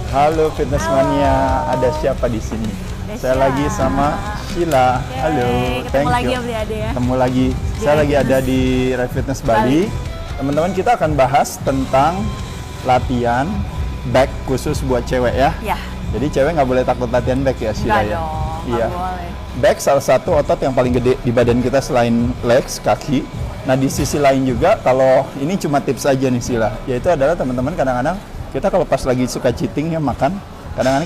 Halo Fitness Mania, ada siapa di sini? Saya lagi sama Sheila. Halo, ketemu lagi ya Bli Ade ya. Ketemu lagi. Saya lagi ada di Rai Fitness Bali. Teman-teman, kita akan bahas tentang latihan back khusus buat cewek ya. Ya. Jadi cewek nggak boleh takut latihan back ya, Sheila ya. Iya. Boleh. Back salah satu otot yang paling gede di badan kita selain legs, kaki. Nah di sisi lain juga, kalau ini cuma tips aja nih Sheila, yaitu adalah teman-teman kadang-kadang kita kalau pas lagi suka cheating ya makan, kadang-kadang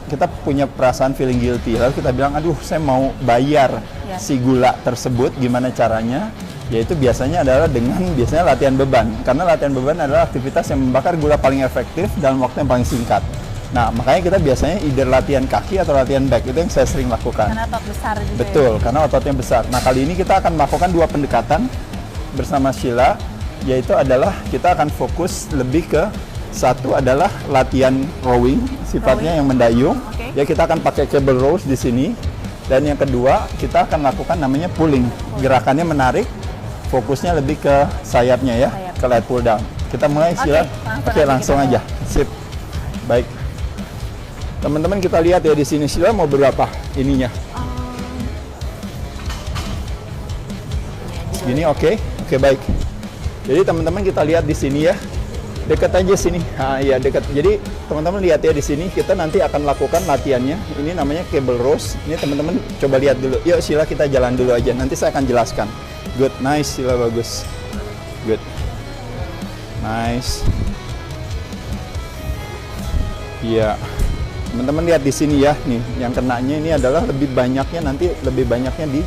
kita punya perasaan feeling guilty, lalu kita bilang aduh saya mau bayar si gula tersebut, gimana caranya? Yaitu biasanya adalah dengan latihan beban, karena latihan beban adalah aktivitas yang membakar gula paling efektif dalam waktu yang paling singkat. Nah makanya kita biasanya either latihan kaki atau latihan back, itu yang saya sering lakukan. Karena otot besar juga. Betul, karena ototnya besar. Nah kali ini kita akan melakukan dua pendekatan bersama Sheila, yaitu adalah kita akan fokus lebih ke satu adalah latihan rowing, sifatnya yang mendayung. Ya kita akan pakai cable rows di sini. Dan yang kedua kita akan lakukan namanya pulling. Gerakannya menarik, fokusnya lebih ke sayapnya ya, ke lat pull down. Kita mulai Sheila. Oke, langsung aja. Sip. Baik. Teman-teman kita lihat ya di sini Sheila mau berapa ininya? Gini oke, baik. Jadi teman-teman kita lihat di sini ya. Dekat aja sini. Nah, ya dekat. Jadi teman-teman lihat ya di sini kita nanti akan lakukan latihannya. Ini namanya cable rows. Ini teman-teman coba lihat dulu. Yuk Sheila kita jalan dulu aja. Nanti saya akan jelaskan. Good, nice Sheila, bagus. Good. Nice. Iya. Teman-teman lihat di sini ya. Nih, yang kenanya ini adalah lebih banyaknya di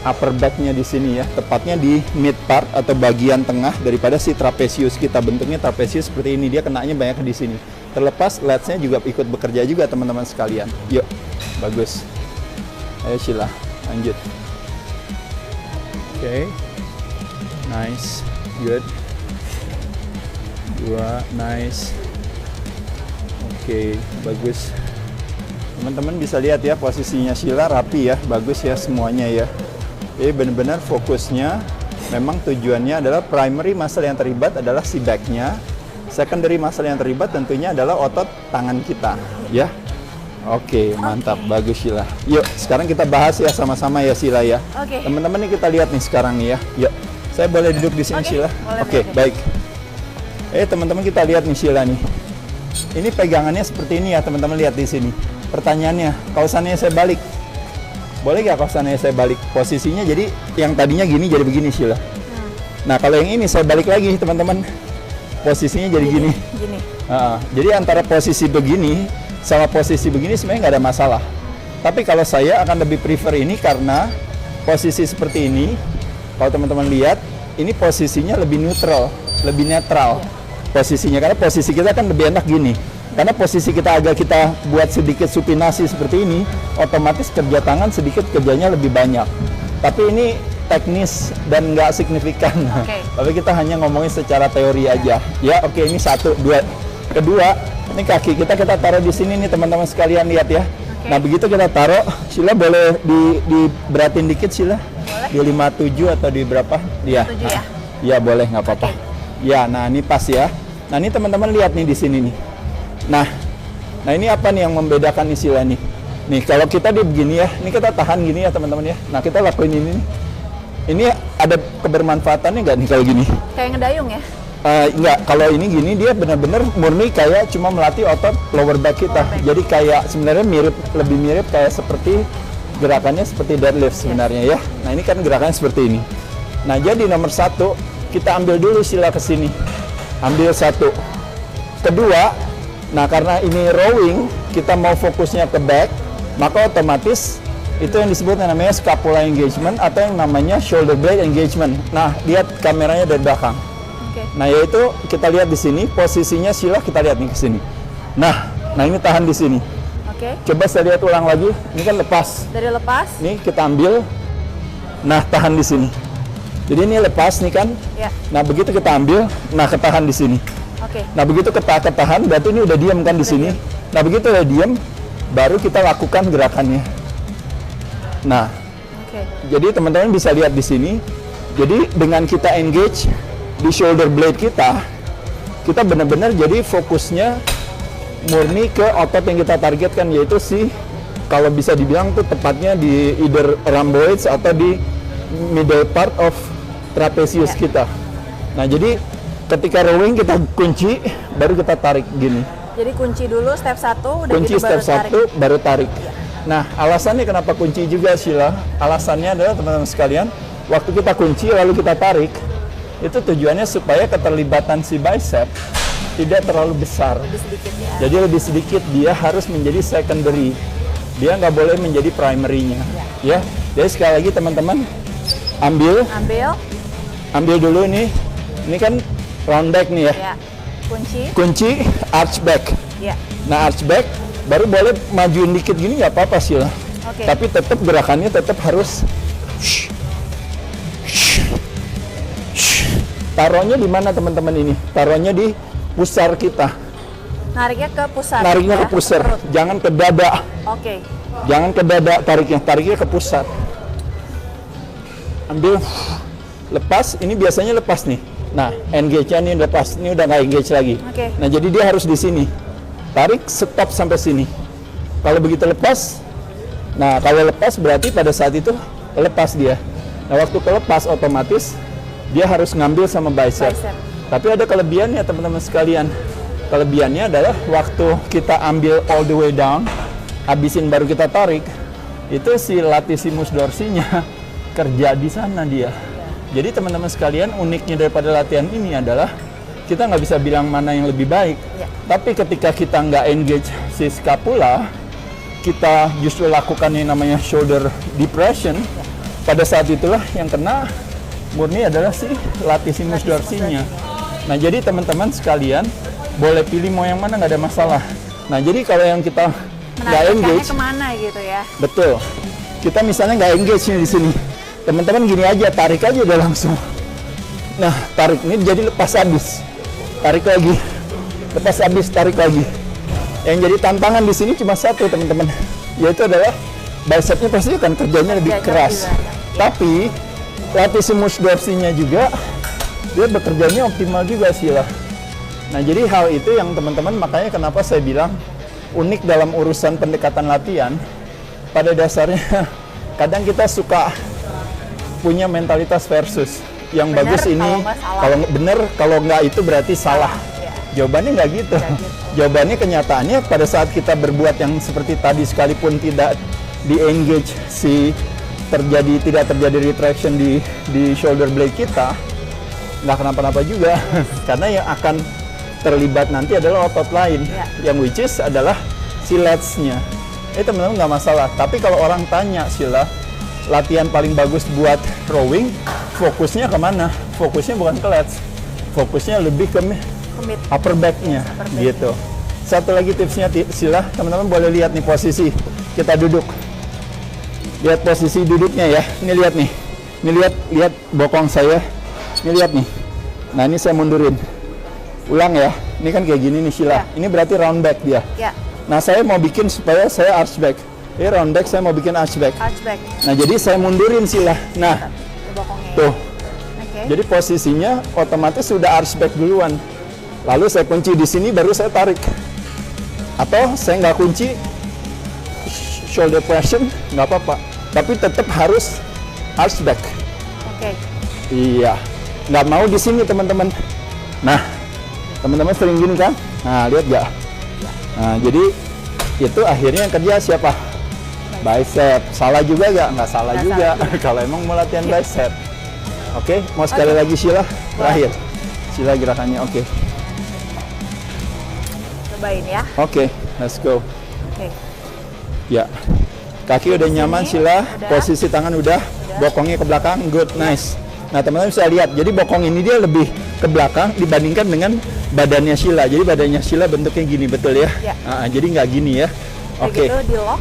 upper back-nya di sini ya, tepatnya di mid part atau bagian tengah daripada si trapezius kita. Bentuknya trapezius seperti ini, dia kenanya banyak di sini. Terlepas lats-nya juga ikut bekerja juga teman-teman sekalian. Yuk, bagus. Ayo Sheila, lanjut. Oke. Nice, good. Dua, nice. Oke, bagus. Teman-teman bisa lihat ya posisinya Sheila rapi ya, bagus ya semuanya ya. Jadi benar-benar fokusnya memang tujuannya adalah primary muscle yang terlibat adalah si back-nya. Secondary muscle yang terlibat tentunya adalah otot tangan kita, ya. Oke, mantap, bagus Sheila. Yuk, sekarang kita bahas ya sama-sama ya Sheila ya. Teman-teman nih kita lihat nih sekarang nih ya. Yuk, saya boleh duduk di sini Sheila? Oke, baik. Teman-teman kita lihat nih Sheila nih. Ini pegangannya seperti ini ya teman-teman, lihat di sini. Pertanyaannya, kalau seandainya saya balik, boleh nggak kalau seandainya saya balik posisinya, jadi yang tadinya gini jadi begini Sheila. Nah kalau yang ini saya balik lagi teman-teman, posisinya jadi gini. Jadi antara posisi begini sama posisi begini sebenarnya nggak ada masalah. Tapi kalau saya akan lebih prefer ini karena posisi seperti ini, kalau teman-teman lihat, ini posisinya lebih neutral, lebih netral posisinya, karena posisi kita kan lebih enak gini. Karena posisi kita buat sedikit supinasi seperti ini, otomatis kerja tangan sedikit kerjanya lebih banyak. Tapi ini teknis dan nggak signifikan. Tapi kita hanya ngomongin secara teori aja. Ya, oke, ini satu, dua. Kedua, ini kaki kita taruh di sini nih teman-teman sekalian, lihat ya. Nah begitu kita taruh, Sheila boleh diberatin dikit Sheila. Di 57 atau di berapa? Dia. 57 ya. Iya boleh, nggak apa-apa. Ya, nah ini pas ya. Nah ini teman-teman lihat nih di sini nih. Nah ini apa nih yang membedakan nih Sheila nih? Nih kalau kita di begini ya, ini kita tahan gini ya teman-teman ya. Nah kita lakuin ini nih. Ini ada kebermanfaatannya nggak nih kalau gini? Kayak ngedayung ya? Enggak, kalau ini gini dia benar-benar murni kayak cuma melatih otot lower back kita. Jadi kayak sebenarnya lebih mirip kayak seperti gerakannya seperti deadlift sebenarnya ya. Nah ini kan gerakannya seperti ini. Nah jadi nomor satu kita ambil dulu Sheila ke sini. Ambil satu. Kedua, nah karena ini rowing, kita mau fokusnya ke back, maka otomatis itu yang disebut namanya scapula engagement atau yang namanya shoulder blade engagement. Nah, lihat kameranya dari belakang. Nah, yaitu kita lihat di sini posisinya Sheila, kita lihat nih ke sini. Nah ini tahan di sini. Coba saya lihat ulang lagi. Ini kan lepas. Dari lepas. Nih kita ambil. Nah, tahan di sini. Jadi ini lepas nih kan. Nah, begitu kita ambil, nah ketahan di sini. Nah begitu ketahan, berarti ini udah diam kan di sini. Nah begitu udah diam, baru kita lakukan gerakannya. Nah, jadi teman-teman bisa lihat di sini. Jadi dengan kita engage di shoulder blade kita benar-benar jadi fokusnya murni ke otot yang kita targetkan, yaitu si, kalau bisa dibilang tuh tepatnya di either rhomboids atau di middle part of trapezius kita. Nah, jadi ketika rowing kita kunci, baru kita tarik gini. Jadi kunci dulu step 1, udah Kunci gitu step baru tarik. 1, baru tarik. Nah, alasannya kenapa kunci juga, Sheila? Alasannya adalah teman-teman sekalian, waktu kita kunci lalu kita tarik, itu tujuannya supaya keterlibatan si bicep tidak terlalu besar. Lebih sedikit ya. Jadi lebih sedikit, dia harus menjadi secondary. Dia nggak boleh menjadi primary-nya. Ya. Jadi sekali lagi teman-teman, ambil dulu nih. Ini kan round back nih ya. Ya. Kunci arch back. Ya. Nah, arch back baru boleh majuin dikit gini nggak apa-apa sih lah. Oke. Tapi tetap gerakannya tetap harus taruhnya di mana teman-teman ini? Taruhnya di pusar kita. Nariknya ke pusat. Nariknya ya? ke pusar, Perut. jangan ke dada. Oke. Jangan ke dada tariknya ke pusat. Ambil, lepas, ini biasanya lepas nih. Nah, engage-nya ini lepas, ini udah nggak engage lagi. Oke. Nah, jadi dia harus di sini. Tarik, stop sampai sini. Kalau begitu lepas, nah kalau lepas berarti pada saat itu lepas dia. Nah, waktu kelepas otomatis dia harus ngambil sama bicep. Tapi ada kelebihannya teman-teman sekalian. Kelebihannya adalah waktu kita ambil all the way down, habisin baru kita tarik, itu si latissimus dorsinya kerja di sana dia. Jadi teman-teman sekalian, uniknya daripada latihan ini adalah kita nggak bisa bilang mana yang lebih baik. Ya. Tapi ketika kita nggak engage si scapula, kita justru lakukan yang namanya shoulder depression. Pada saat itulah yang kena murni adalah si latissimus dorsinya. Nah, jadi teman-teman sekalian boleh pilih mau yang mana, nggak ada masalah. Nah, jadi kalau yang kita nggak engage, kemana gitu ya? betul. Kita misalnya nggak engage nih di sini, teman-teman gini aja, tarik aja udah langsung. Nah, tarik ini jadi lepas habis, tarik lagi, lepas habis, tarik lagi. Yang jadi tantangan di sini cuma satu teman-teman, yaitu adalah bicepnya pasti akan kerjanya lebih keras. Tapi latissimus dorsinya juga dia bekerjanya optimal juga sih lah. Nah, jadi hal itu yang teman-teman, makanya kenapa saya bilang unik dalam urusan pendekatan latihan. Pada dasarnya kadang kita suka punya mentalitas versus yang Bener, bagus ini, kalau bener, kalau nggak itu berarti salah. Ya. Jawabannya nggak gitu. Jawabannya kenyataannya pada saat kita berbuat yang seperti tadi, sekalipun tidak di engage si tidak terjadi retraction di shoulder blade kita, nggak kenapa-napa juga. Karena yang akan terlibat nanti adalah otot lain, yang which is adalah si lats-nya. Teman-teman nggak masalah. Tapi kalau orang tanya, Sheila, latihan paling bagus buat rowing, fokusnya kemana? Fokusnya bukan ke lats, fokusnya lebih ke upper back-nya, gitu. Satu lagi tipsnya, Sheila, teman-teman boleh lihat nih posisi kita duduk. Lihat posisi duduknya ya. Ini lihat nih. Ini lihat bokong saya. Ini lihat nih. Nah, ini saya mundurin. Ulang ya. Ini kan kayak gini nih, Sheila. Ya. Ini berarti round back dia. Ya. Nah, saya mau bikin supaya saya arch back. Ini round back, saya mau bikin arch back. Nah, jadi saya mundurin, Sheila. Nah, tuh. Okay. Jadi posisinya otomatis sudah arch back duluan. Lalu saya kunci di sini, baru saya tarik. Atau saya nggak kunci, shoulder pressure, nggak apa-apa. Tapi tetap harus arch back. Oke. Iya. Nggak mau di sini, teman-teman. Nah, teman-teman sering gini kan? Nah, lihat nggak? Nah, jadi itu akhirnya yang kerja siapa? Bicep. Salah juga nggak? Nggak salah juga. Kalau emang mau latihan bicep. Oke, mau sekali lagi Sheila? Terakhir. Sheila gerakannya, oke. Cobain ya. Oke, let's go. Oke. Ya. Kaki udah nyaman, Sheila. Posisi tangan udah. Bokongnya ke belakang, good, nice. Nah, teman-teman bisa lihat, jadi bokong ini dia lebih ke belakang dibandingkan dengan badannya Sheila. Jadi badannya Sheila bentuknya gini, betul ya? Ya. Jadi nggak gini ya. Oke.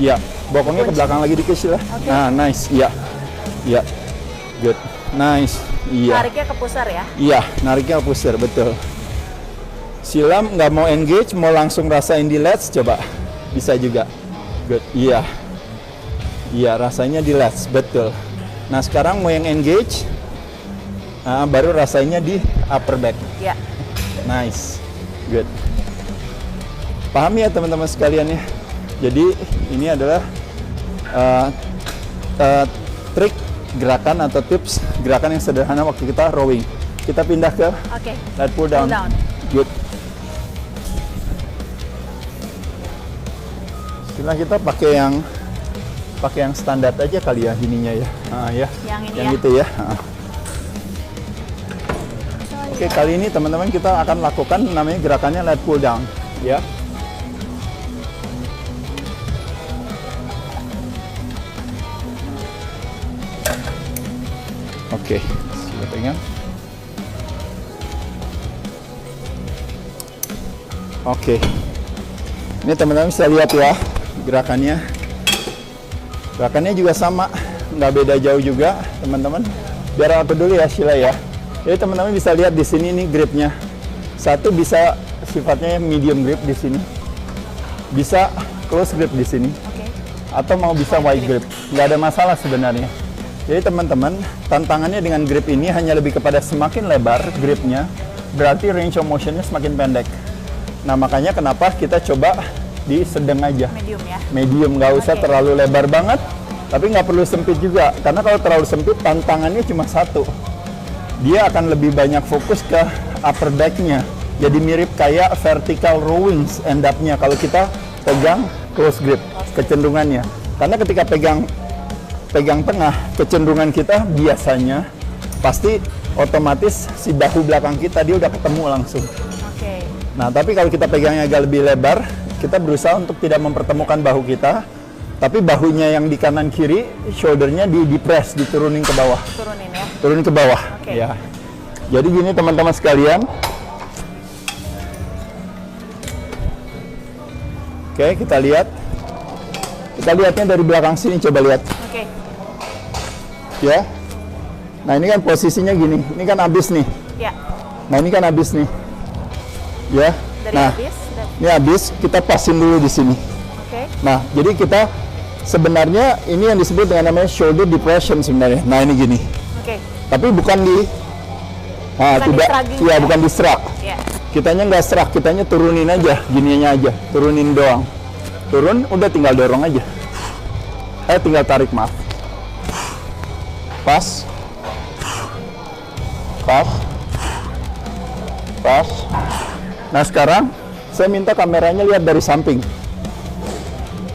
Ya, bokongnya ke belakang lagi dikit Sheila. Nah, nice. Iya. Iya. Good. Nice. Iya. Nariknya ke pusar ya? Iya, nariknya ke pusar, betul. Sheila nggak mau engage, mau langsung rasain di lats, coba. Bisa juga. Good. Iya. Iya, rasanya di lats, betul. Nah, sekarang mau yang engage, baru rasanya di upper back. Ya. Nice. Good. Paham ya teman-teman sekalian ya. Jadi ini adalah trik gerakan atau tips gerakan yang sederhana waktu kita rowing. Kita pindah ke Oke. lat pull down. Good. Setelah kita pakai yang standar aja kali ya ininya ya. Ya. Yang ini yang ya. gitu ya. Oke, kali ini teman-teman kita akan lakukan namanya gerakannya lat pull down ya. Oke, sudah pegang. Oke. Ini teman-teman bisa lihat ya gerakannya. Gerakannya juga sama, nggak beda jauh juga, teman-teman. Biar aku dulu ya Sheila ya. Jadi teman-teman bisa lihat di sini nih gripnya. Satu bisa sifatnya medium grip di sini. Bisa close grip di sini. Oke. Atau mau bisa wide grip. Nggak ada masalah sebenarnya. Jadi teman-teman, tantangannya dengan grip ini hanya lebih kepada semakin lebar gripnya, berarti range of motion-nya semakin pendek. Nah makanya kenapa kita coba di sedang aja. Medium ya. Medium, nggak usah Oke. terlalu lebar banget, tapi nggak perlu sempit juga. Karena kalau terlalu sempit, tantangannya cuma satu. Dia akan lebih banyak fokus ke upper back-nya. Jadi mirip kayak vertical rowing end up-nya kalau kita pegang close grip, kecenderungannya. Karena ketika pegang tengah, kecenderungan kita biasanya pasti otomatis si bahu belakang kita dia udah ketemu langsung. Oke. Nah, tapi kalau kita pegangnya agak lebih lebar, kita berusaha untuk tidak mempertemukan bahu kita, tapi bahunya yang di kanan kiri, shoulder-nya di-press, diturunin ke bawah. Turunin ya. Turun ke bawah. Oke. Ya. Jadi gini teman-teman sekalian. Oke, kita lihat. Kita lihatnya dari belakang sini, coba lihat. Oke. Ya. Nah, ini kan posisinya gini. Ini kan habis nih. Ya. Nah, ini kan habis nih. Ya. Dari Nah, habis. ini habis, kita pasin dulu di sini. Oke. Nah, jadi kita sebenarnya ini yang disebut dengan namanya shoulder depression sebenarnya. Nah, ini gini. Oke. Tapi bukan di Bukan tidak, di-struggling ya ya? bukan di struck. Ya. Kitanya nggak struck, kitanya turunin aja, gininya aja, turunin doang. Turun, udah tinggal dorong aja. Tinggal tarik, maaf. Pas. Pas. Pas. Nah, sekarang saya minta kameranya lihat dari samping.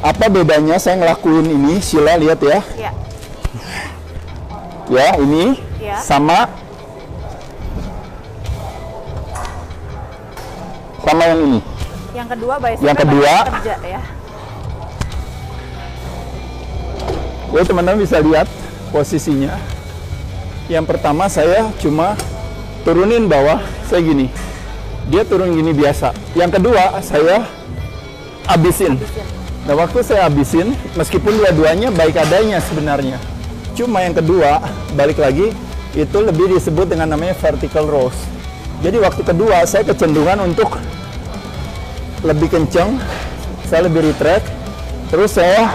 Apa bedanya saya ngelakuin ini? Sheila lihat ya. Ya. Ya, ini Ya. sama yang ini. Yang kedua Yang kedua. kerja ya. Jadi teman-teman bisa lihat posisinya. Yang pertama saya cuma turunin bawah, saya gini. Dia turun gini biasa. Yang kedua saya habisin. Nah, waktu saya habisin, meskipun dua-duanya baik adanya sebenarnya. Cuma yang kedua, balik lagi, itu lebih disebut dengan namanya vertical rows. Jadi waktu kedua saya kecenderungan untuk lebih kenceng, saya lebih retract, terus saya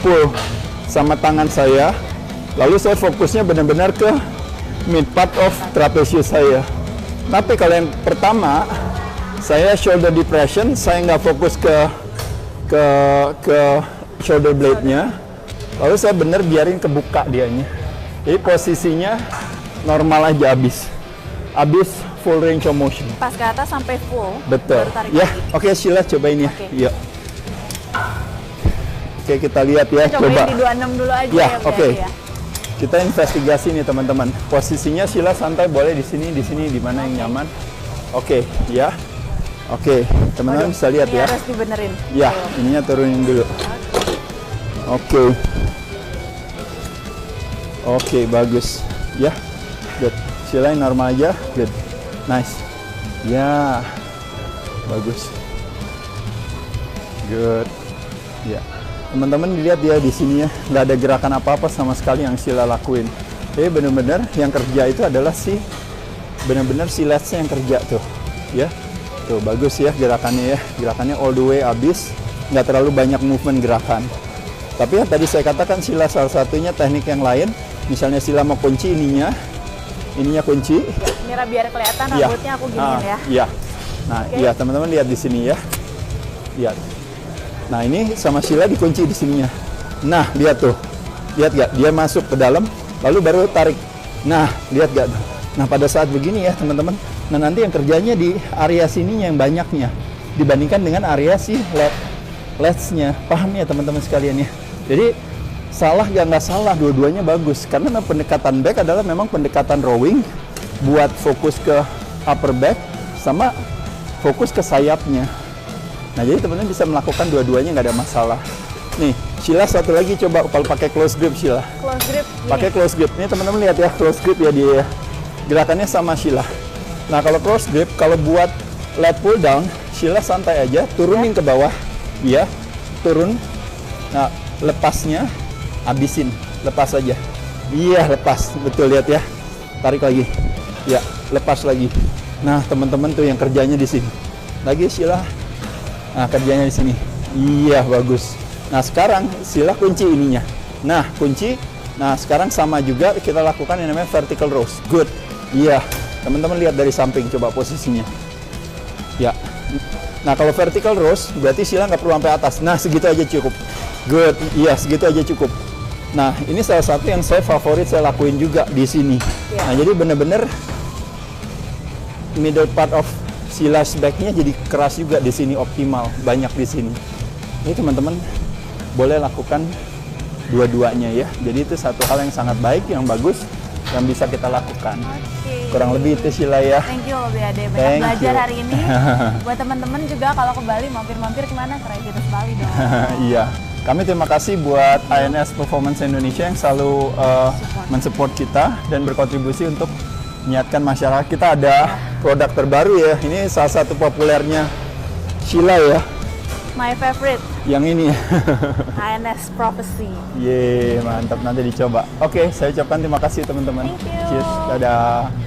pull sama tangan saya, lalu saya fokusnya benar-benar ke mid part of trapezius saya. Tapi kalau yang pertama, saya shoulder depression, saya nggak fokus ke shoulder blade-nya, lalu saya benar biarin kebuka dianya. Jadi posisinya normal aja, habis full range of motion. Pas ke atas sampai full. Betul. Baru tarik Ya, lagi. oke Sheila cobain ya. Oke. Yuk. Oke, kita lihat ya, Cobain coba. di 26 dulu aja Ya, berarti oke. ya. Kita investigasi nih teman-teman. Posisinya Sheila santai, boleh di sini, di mana yang nyaman. Oke, ya. Oke, teman-teman Waduh, bisa lihat ini ya. harus dibenerin. Ya, Tuh. ininya turunin dulu. Oke. Oke, bagus. Ya, good. Sheila yang normal aja, good. Nice. Ya, bagus. Good. Ya, teman-teman dilihat ya di sini ya, nggak ada gerakan apa-apa sama sekali yang Sheila lakuin. Jadi benar-benar yang kerja itu adalah benar-benar si legs-nya yang kerja tuh, ya. Tuh bagus ya gerakannya ya, gerakannya all the way habis, nggak terlalu banyak movement gerakan. Tapi ya tadi saya katakan Sheila salah satunya teknik yang lain, misalnya Sheila mau kunci ininya kunci. Ya, biar kelihatan Iya. rambutnya aku giniin ya. Iya. Nah, Oke. iya teman-teman lihat di sini ya. Lihat. Nah, ini sama Sheila dikunci di sininya. Nah, lihat tuh. Lihat gak? Dia masuk ke dalam, lalu baru tarik. Nah, lihat gak? Nah, pada saat begini ya, teman-teman. Nah, nanti yang kerjanya di area sininya yang banyaknya dibandingkan dengan area si latch-nya. Paham ya, teman-teman sekalian ya? Jadi, salah gak? Nggak salah, dua-duanya bagus. Karena pendekatan back adalah memang pendekatan rowing buat fokus ke upper back sama fokus ke sayapnya. Nah, jadi teman-teman bisa melakukan dua-duanya, nggak ada masalah. Nih, Sheila satu lagi coba kalau pakai close grip, Sheila. Close grip. Gini. Pakai close grip. Ini teman-teman lihat ya, close grip ya dia. Gerakannya sama Sheila. Nah, kalau close grip, kalau buat lat pull down, Sheila santai aja, turunin ke bawah. Iya, turun. Nah, lepasnya habisin, lepas aja. Iya, lepas. Betul, lihat ya. Tarik lagi. Ya, lepas lagi. Nah, teman-teman tuh yang kerjanya di sini. Lagi Sheila. Nah, kerjanya di sini. Iya, bagus. Nah, sekarang Sheila kunci ininya. Nah, kunci. Nah, sekarang sama juga kita lakukan yang namanya vertical rows. Good. Iya. Teman-teman lihat dari samping, coba posisinya. Ya. Nah, kalau vertical rows, berarti Sheila nggak perlu sampai atas. Nah, segitu aja cukup. Good. Iya, segitu aja cukup. Nah, ini salah satu yang saya favorit saya lakuin juga di sini. Ya. Nah, jadi benar-benar middle part of Sheila's back-nya jadi keras juga di sini, optimal, banyak di sini. Ini teman-teman boleh lakukan dua-duanya ya. Jadi itu satu hal yang sangat baik, yang bagus, yang bisa kita lakukan. Oke. Kurang lebih itu Sheila ya. Thank you loh BAD, banyak Thank belajar you. hari ini. Buat teman-teman juga kalau ke Bali mampir-mampir kemana? Kreativitas Bali dong. Iya. Kami terima kasih buat INS Performance Indonesia yang selalu mensupport kita dan berkontribusi untuk mengingatkan masyarakat. Kita ada produk terbaru ya. Ini salah satu populernya Sheila ya. My favorite, Yang ini. INS Prophecy. Yeay, mantap, nanti dicoba. Oke, saya ucapkan terima kasih teman-teman. Thank you. Cheers, dadah.